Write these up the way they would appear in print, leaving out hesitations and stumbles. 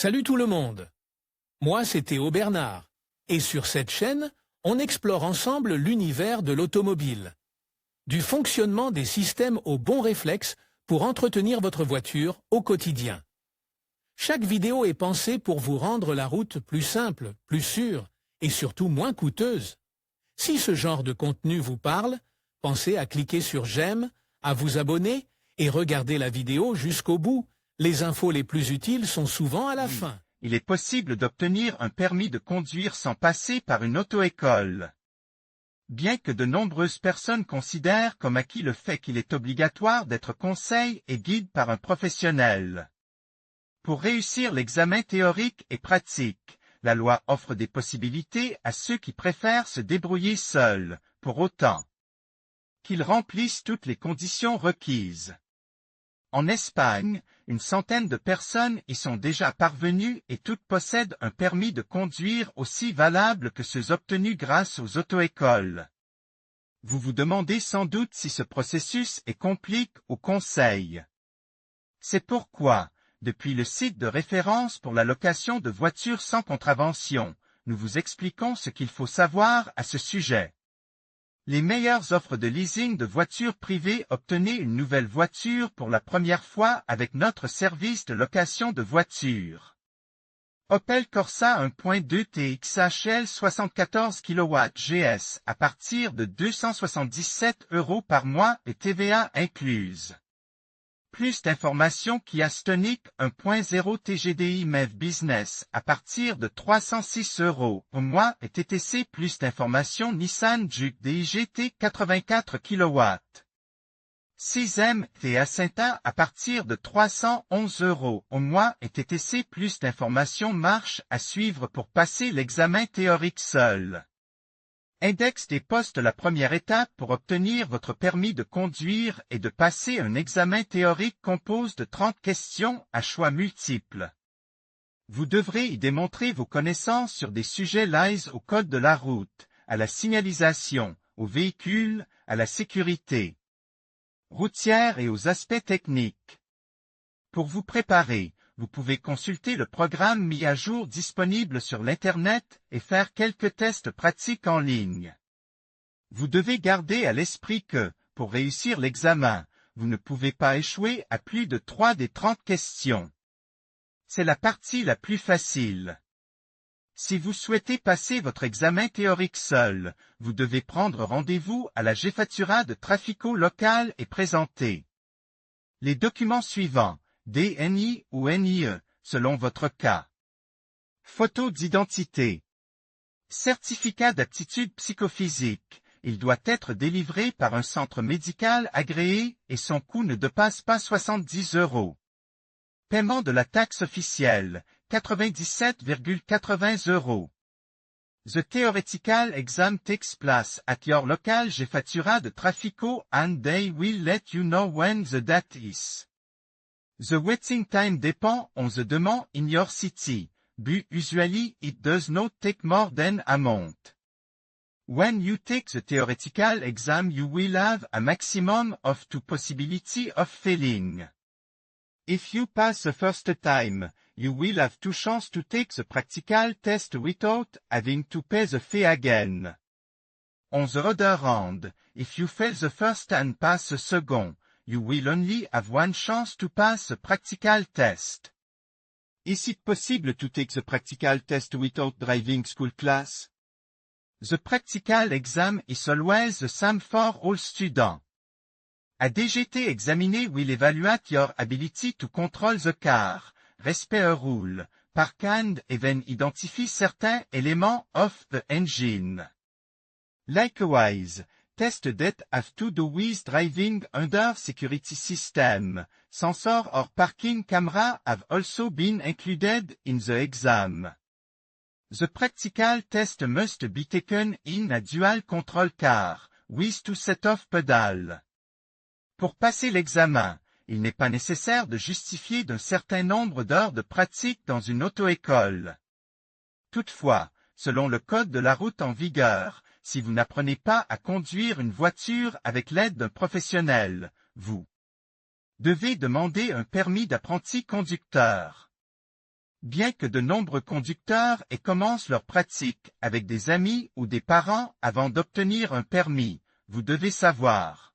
Salut tout le monde. Moi, c'est Théo Bernard. Et sur cette chaîne, on explore ensemble l'univers de l'automobile. Du fonctionnement des systèmes aux bons réflexes pour entretenir votre voiture au quotidien. Chaque vidéo est pensée pour vous rendre la route plus simple, plus sûre et surtout moins coûteuse. Si ce genre de contenu vous parle, pensez à cliquer sur j'aime, à vous abonner et regarder la vidéo jusqu'au bout. Les infos les plus utiles sont souvent à la fin. Il est possible d'obtenir un permis de conduire sans passer par une auto-école. Bien que de nombreuses personnes considèrent comme acquis le fait qu'il est obligatoire d'être conseil et guide par un professionnel. Pour réussir l'examen théorique et pratique, la loi offre des possibilités à ceux qui préfèrent se débrouiller seuls, pour autant qu'ils remplissent toutes les conditions requises. En Espagne, une centaine de personnes y sont déjà parvenues et toutes possèdent un permis de conduire aussi valable que ceux obtenus grâce aux auto-écoles. Vous vous demandez sans doute si ce processus est compliqué ou conseil. C'est pourquoi, depuis le site de référence pour la location de voitures sans contravention, nous vous expliquons ce qu'il faut savoir à ce sujet. Les meilleures offres de leasing de voitures privées. Obtenez une nouvelle voiture pour la première fois avec notre service de location de voitures. Opel Corsa 1.2 TXHL 74 kW GS à partir de 277 € par mois et TVA incluse. Plus d'informations Kia Stonic 1.0 TGDI MEV Business à partir de 306 € au mois et TTC. Plus d'informations Nissan Juke DIGT 84 kW. 6M et Acinta à partir de 311 € au mois et TTC. Plus d'informations Marche à suivre pour passer l'examen théorique seul. Index des postes. La première étape pour obtenir votre permis de conduire et de passer un examen théorique compose de 30 questions à choix multiples. Vous devrez y démontrer vos connaissances sur des sujets liés au code de la route, à la signalisation, aux véhicules, à la sécurité routière et aux aspects techniques. Pour vous préparer, vous pouvez consulter le programme mis à jour disponible sur l'Internet et faire quelques tests pratiques en ligne. Vous devez garder à l'esprit que, pour réussir l'examen, vous ne pouvez pas échouer à plus de 3 des 30 questions. C'est la partie la plus facile. Si vous souhaitez passer votre examen théorique seul, vous devez prendre rendez-vous à la Jefatura de Trafico local et présenter les documents suivants. DNI ou NIE, selon votre cas. Photo d'identité. Certificat d'aptitude psychophysique. Il doit être délivré par un centre médical agréé et son coût ne dépasse pas 70 €. Paiement de la taxe officielle, 97,80 €. The theoretical exam takes place at your local Jefatura de Trafico and they will let you know when the date is. The waiting time depend on the demand in your city, but usually it does not take more than a month. When you take the theoretical exam you will have a maximum of 2 possibilities of failing. If you pass the first time, you will have 2 chances to take the practical test without having to pay the fee again. On the other hand, if you fail the first and pass the second, you will only have 1 chance to pass the practical test. Is it possible to take the practical test without driving school class? The practical exam is always the same for all students. A DGT examiner will evaluate your ability to control the car, respect a rule, park and even identify certain elements of the engine. Likewise, tests that have to do with driving under security system, sensor or parking camera have also been included in the exam. The practical test must be taken in a dual control car, with 2 sets of pedals. Pour passer l'examen, il n'est pas nécessaire de justifier d'un certain nombre d'heures de pratique dans une auto-école. Toutefois, selon le code de la route en vigueur, si vous n'apprenez pas à conduire une voiture avec l'aide d'un professionnel, vous devez demander un permis d'apprenti conducteur. Bien que de nombreux conducteurs commencent leur pratique avec des amis ou des parents avant d'obtenir un permis, vous devez savoir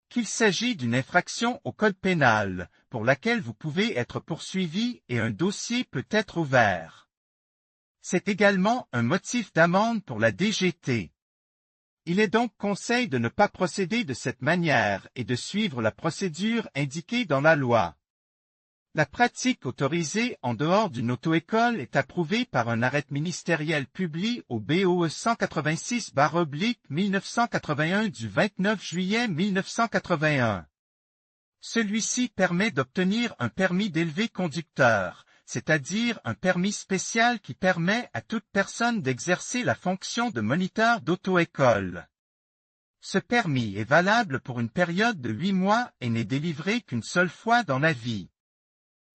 qu'il s'agit d'une infraction au code pénal, pour laquelle vous pouvez être poursuivi et un dossier peut être ouvert. C'est également un motif d'amende pour la DGT. Il est donc conseil de ne pas procéder de cette manière et de suivre la procédure indiquée dans la loi. La pratique autorisée en dehors d'une auto-école est approuvée par un arrêté ministériel publié au BOE 186/1981 du 29 juillet 1981. Celui-ci permet d'obtenir un permis d'élevé conducteur, c'est-à-dire un permis spécial qui permet à toute personne d'exercer la fonction de moniteur d'auto-école. Ce permis est valable pour une période de 8 mois et n'est délivré qu'une seule fois dans la vie.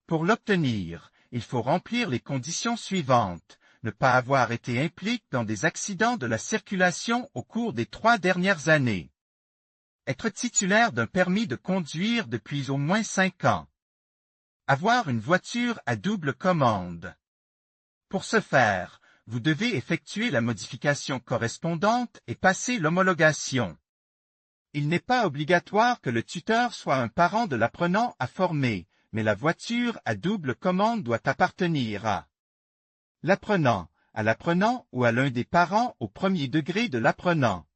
Pour l'obtenir, il faut remplir les conditions suivantes: ne pas avoir été impliqué dans des accidents de la circulation au cours des 3 dernières années. Être titulaire d'un permis de conduire depuis au moins 5 ans. Avoir une voiture à double commande. Pour ce faire, vous devez effectuer la modification correspondante et passer l'homologation. Il n'est pas obligatoire que le tuteur soit un parent de l'apprenant à former, mais la voiture à double commande doit appartenir à l'apprenant, à l'apprenant ou à l'un des parents au premier degré de l'apprenant.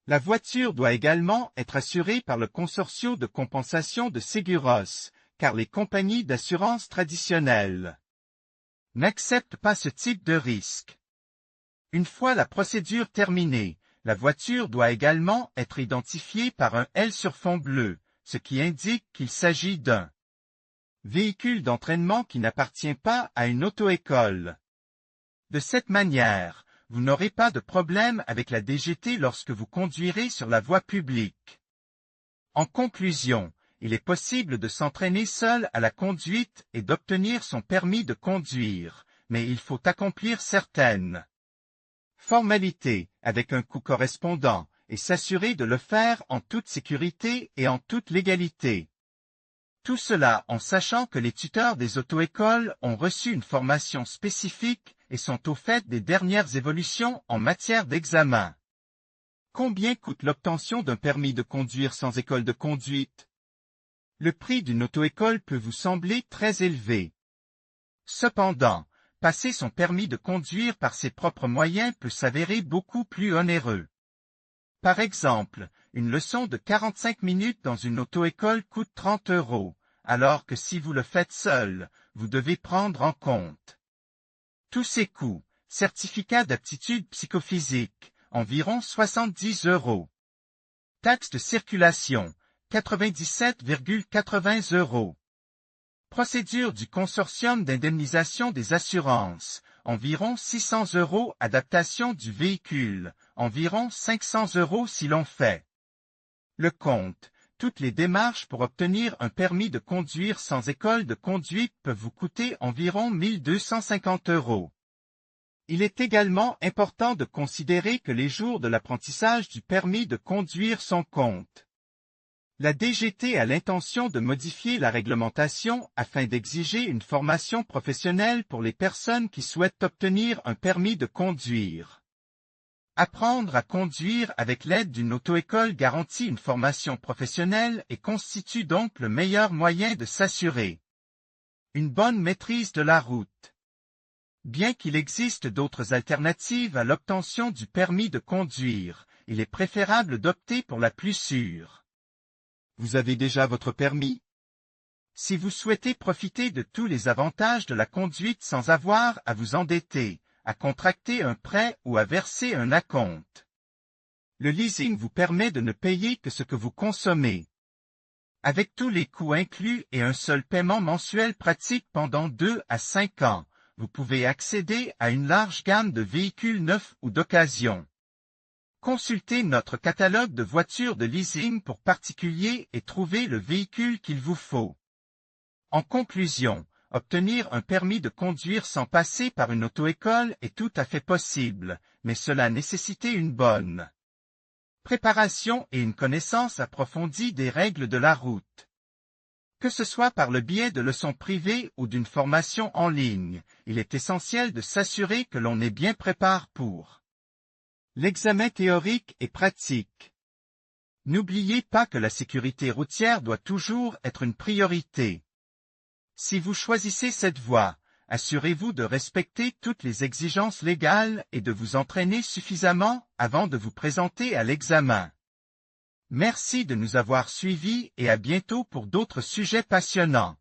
La voiture doit également être assurée par le consortium de compensation de Seguros, car les compagnies d'assurance traditionnelles n'acceptent pas ce type de risque. Une fois la procédure terminée, la voiture doit également être identifiée par un L sur fond bleu, ce qui indique qu'il s'agit d'un véhicule d'entraînement qui n'appartient pas à une auto-école. De cette manière, vous n'aurez pas de problème avec la DGT lorsque vous conduirez sur la voie publique. En conclusion, il est possible de s'entraîner seul à la conduite et d'obtenir son permis de conduire, mais il faut accomplir certaines formalités avec un coût correspondant et s'assurer de le faire en toute sécurité et en toute légalité. Tout cela en sachant que les tuteurs des auto-écoles ont reçu une formation spécifique et sont au fait des dernières évolutions en matière d'examen. Combien coûte l'obtention d'un permis de conduire sans école de conduite? Le prix d'une auto-école peut vous sembler très élevé. Cependant, passer son permis de conduire par ses propres moyens peut s'avérer beaucoup plus onéreux. Par exemple, une leçon de 45 minutes dans une auto-école coûte 30 €, alors que si vous le faites seul, vous devez prendre en compte tous ces coûts: certificat d'aptitude psychophysique, environ 70 €. Taxe de circulation, 97,80 €. Procédure du consortium d'indemnisation des assurances, environ 600 €. Adaptation du véhicule, environ 500 € si l'on fait le compte. Toutes les démarches pour obtenir un permis de conduire sans école de conduite peuvent vous coûter environ 1 250 €. Il est également important de considérer que les jours de l'apprentissage du permis de conduire sont comptés. La DGT a l'intention de modifier la réglementation afin d'exiger une formation professionnelle pour les personnes qui souhaitent obtenir un permis de conduire. Apprendre à conduire avec l'aide d'une auto-école garantit une formation professionnelle et constitue donc le meilleur moyen de s'assurer une bonne maîtrise de la route. Bien qu'il existe d'autres alternatives à l'obtention du permis de conduire, il est préférable d'opter pour la plus sûre. Vous avez déjà votre permis? Si vous souhaitez profiter de tous les avantages de la conduite sans avoir à vous endetter, à contracter un prêt ou à verser un acompte, le leasing vous permet de ne payer que ce que vous consommez. Avec tous les coûts inclus et un seul paiement mensuel pratique pendant 2 à 5 ans, vous pouvez accéder à une large gamme de véhicules neufs ou d'occasion. Consultez notre catalogue de voitures de leasing pour particuliers et trouvez le véhicule qu'il vous faut. En conclusion, obtenir un permis de conduire sans passer par une auto-école est tout à fait possible, mais cela nécessite une bonne préparation et une connaissance approfondie des règles de la route. Que ce soit par le biais de leçons privées ou d'une formation en ligne, il est essentiel de s'assurer que l'on est bien préparé pour l'examen théorique et pratique. N'oubliez pas que la sécurité routière doit toujours être une priorité. Si vous choisissez cette voie, assurez-vous de respecter toutes les exigences légales et de vous entraîner suffisamment avant de vous présenter à l'examen. Merci de nous avoir suivis et à bientôt pour d'autres sujets passionnants.